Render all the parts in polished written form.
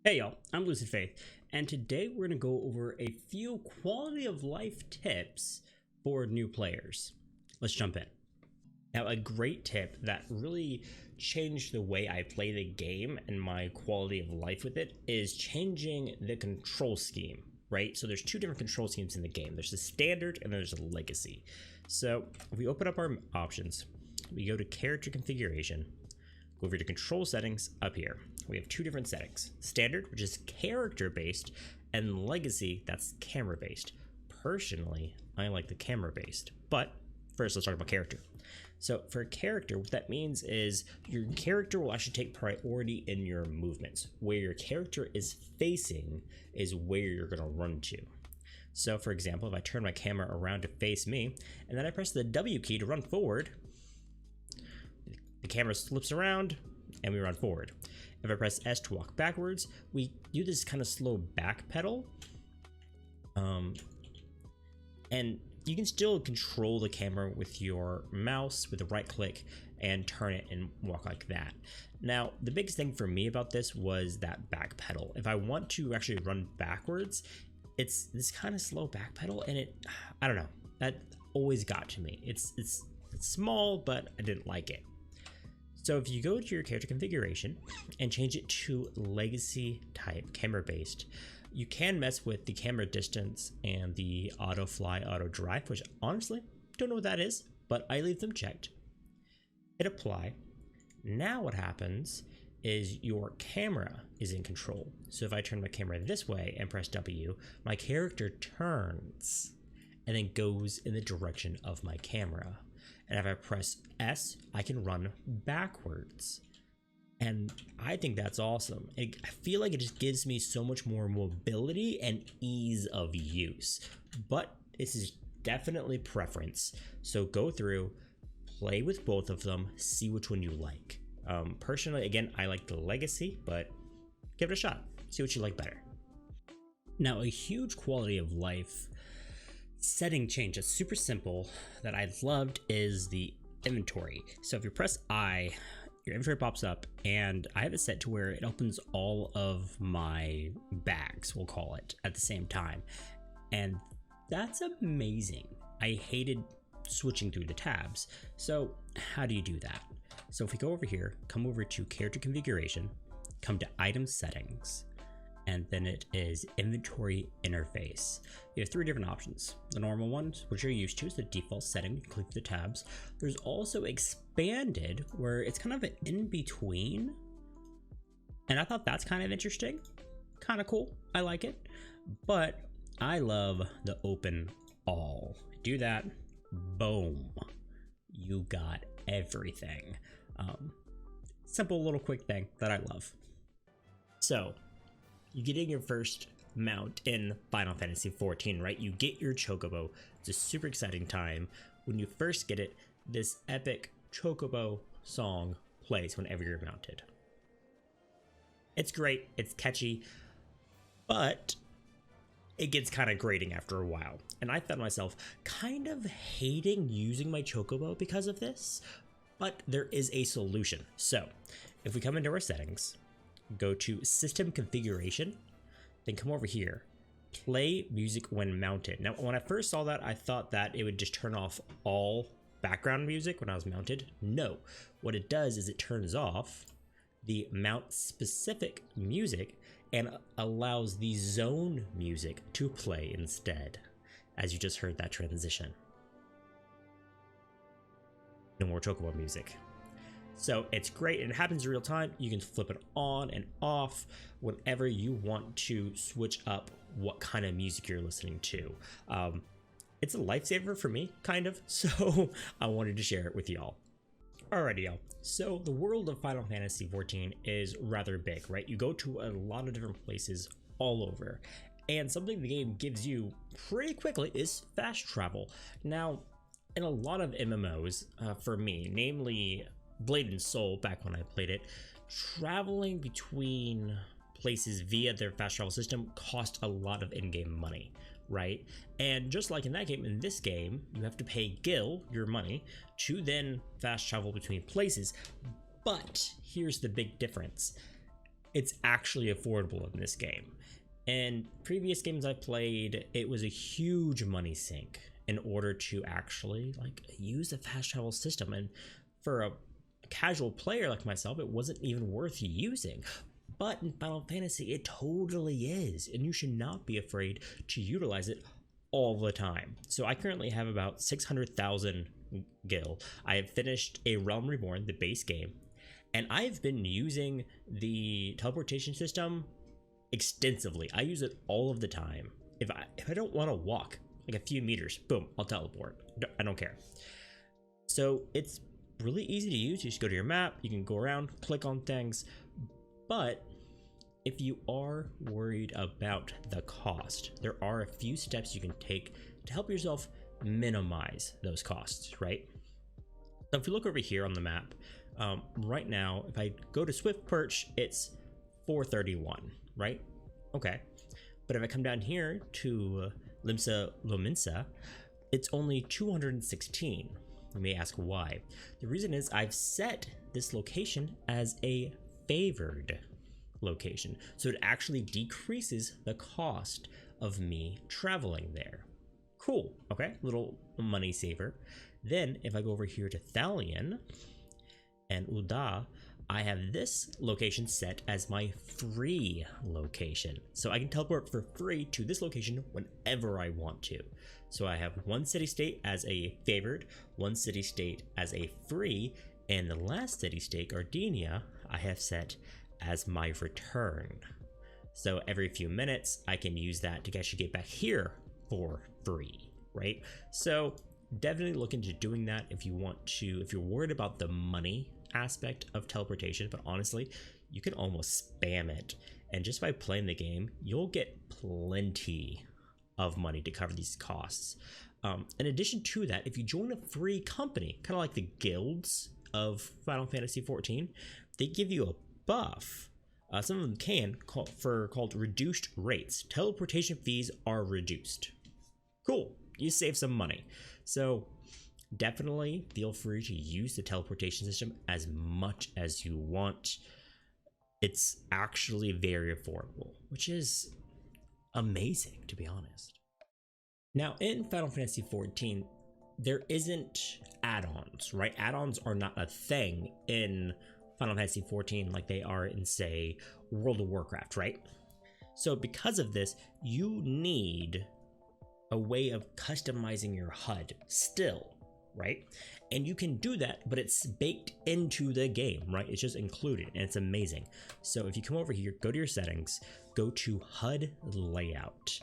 Hey y'all, I'm Lucid Faith, and today we're going to go over a few quality of life tips for new players. Let's jump in. Now, a great tip that really changed the way I play the game and my quality of life with it is changing the control scheme, right? So there's two different control schemes in the game. There's the standard and there's a legacy. So if we open up our options, we go to character configuration, go over to control settings up here. We have two different settings: standard, which is character based, and legacy, that's camera based. Personally, I like the camera based, but first let's talk about character. So for character, what that means is your character will actually take priority in your movements. Where your character is facing is where you're going to run to. So for example, if I turn my camera around to face me and then I press the W key to run forward, the camera slips around and we run forward. If I press S to walk backwards, we do this kind of slow back pedal. And you can still control the camera with your mouse with a right click and turn it and walk like that. Now, the biggest thing for me about this was that back pedal. If I want to actually run backwards, it's this kind of slow back pedal, and I don't know, that always got to me. It's small, but I didn't like it. So if you go to your character configuration and change it to legacy type, camera based, you can mess with the camera distance and the auto fly, auto drive, which honestly don't know what that is, but I leave them checked. Hit apply. Now what happens is your camera is in control. So if I turn my camera this way and press W, my character turns and then goes in the direction of my camera. And if I press S, I can run backwards. And I think that's awesome. I feel like it just gives me so much more mobility and ease of use. But this is definitely preference. So go through, play with both of them, see which one you like. Personally, again, I like the legacy, but give it a shot. See what you like better. Now, a huge quality of life setting change that's super simple that I loved is the inventory. So if you press I, your inventory pops up, and I have it set to where it opens all of my bags, we'll call it, at the same time. And that's amazing. I hated switching through the tabs. So how do you do that? So if we go over here, come over to character configuration, come to item settings, and then it is inventory interface. You have three different options. The normal ones, which you're used to, is the default setting. You click the tabs. There's also expanded, where it's kind of an in-between. And I thought that's kind of interesting. Kind of cool. I like it. But I love the open all. Do that, boom. You got everything. Simple little quick thing that I love. So, you get in your first mount in Final Fantasy XIV, right? You get your Chocobo. It's a super exciting time. When you first get it, this epic Chocobo song plays whenever you're mounted. It's great, it's catchy, but it gets kind of grating after a while. And I found myself kind of hating using my Chocobo because of this, but there is a solution. So if we come into our settings, go to system configuration, then come over here, play music when mounted. Now, when I first saw that, I thought that it would just turn off all background music when I was mounted. No, what it does is it turns off the mount specific music and allows the zone music to play instead, as you just heard that transition. No more Chocobo music. So it's great, and it happens in real time. You can flip it on and off whenever you want to switch up what kind of music you're listening to. It's a lifesaver for me, kind of, so I wanted to share it with y'all. Alrighty, y'all. So the world of Final Fantasy XIV is rather big, right? You go to a lot of different places all over, and something the game gives you pretty quickly is fast travel. Now, in a lot of MMOs, for me, namely Blade and Soul, back when I played it, traveling between places via their fast travel system cost a lot of in-game money, right? And just like in that game, in this game, you have to pay Gil your money to then fast travel between places. But here's the big difference. it's actually affordable in this game. In previous games I played, it was a huge money sink in order to actually like use the fast travel system, and for a casual player like myself, it wasn't even worth using. But in Final Fantasy, it totally is, and you should not be afraid to utilize it all the time. So I currently have about 600,000 gil. I have finished A Realm Reborn, the base game, and I've been using the teleportation system extensively. I use it all of the time. If I don't want to walk like a few meters, boom, I'll teleport. I don't care. So it's really easy to use. You just go to your map, you can go around, click on things. But if you are worried about the cost, there are a few steps you can take to help yourself minimize those costs, right? So if you look over here on the map, right now, if I go to Swift Perch, it's 431, right? Okay. But if I come down here to Limsa Lominsa, it's only 216. You may ask why. The reason is I've set this location as a favored location, so it actually decreases the cost of me traveling there. Cool. Okay, little money saver. Then if I go over here to Thalion and Uda, I have this location set as my free location, so I can teleport for free to this location whenever I want to. So I have one city state as a favored, one city state as a free, and the last city state, Gardenia, I have set as my return. So every few minutes I can use that to actually get back here for free, right? So definitely look into doing that if you want to, if you're worried about the money aspect of teleportation. But honestly, you can almost spam it, and just by playing the game you'll get plenty of money to cover these costs. In addition to that, if you join a free company, kind of like the guilds of Final Fantasy XIV, they give you a buff. Some of them can called reduced rates. Teleportation fees are reduced. Cool, you save some money. So definitely feel free to use the teleportation system as much as you want. It's actually very affordable, which is amazing, to be honest. Now in Final Fantasy XIV, there isn't add-ons, right? Add-ons are not a thing in Final Fantasy XIV like they are in, say, World of Warcraft, right? So because of this, you need a way of customizing your HUD still, right? And you can do that, but it's baked into the game, right? It's just included, and it's amazing. So if you come over here, go to your settings, go to HUD Layout.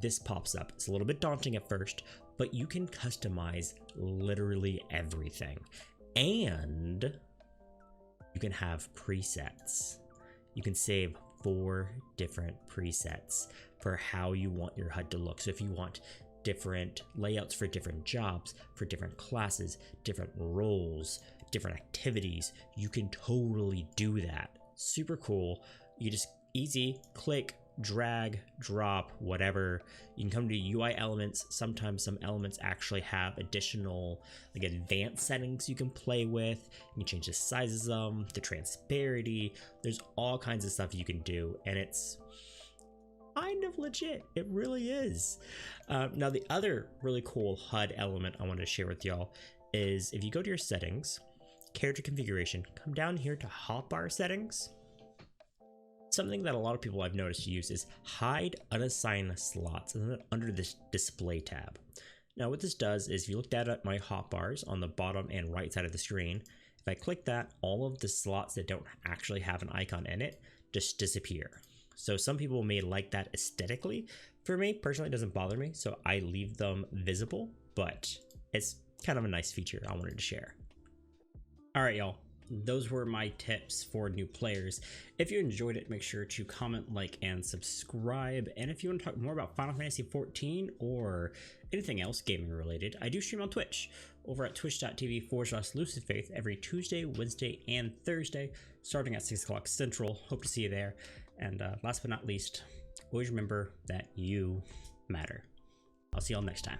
This pops up. It's a little bit daunting at first, but you can customize literally everything. And you can have presets. You can save 4 different presets for how you want your HUD to look. So if you want different layouts for different jobs, for different classes, different roles, different activities, you can totally do that. Super cool. You just easy click, drag, drop, whatever. You can come to UI elements. Sometimes some elements actually have additional like advanced settings you can play with. You can change the sizes of them, the transparency. There's all kinds of stuff you can do, and it's kind of legit. It really is. Now the other really cool HUD element I wanted to share with y'all is if you go to your settings, character configuration, come down here to hotbar settings. Something that a lot of people I've noticed use is hide unassigned slots and then under this display tab. Now what this does is if you look down at my hotbars on the bottom and right side of the screen, if I click that, all of the slots that don't actually have an icon in it just disappear. So some people may like that aesthetically. For me personally, it doesn't bother me, so I leave them visible, but it's kind of a nice feature I wanted to share. All right, y'all. Those were my tips for new players. If you enjoyed it, make sure to comment, like, and subscribe. And if you want to talk more about Final Fantasy XIV or anything else gaming related, I do stream on Twitch over at twitch.tv/LucidFaith every Tuesday, Wednesday, and Thursday, starting at 6 o'clock Central. Hope to see you there. And last but not least, always remember that you matter. I'll see y'all next time.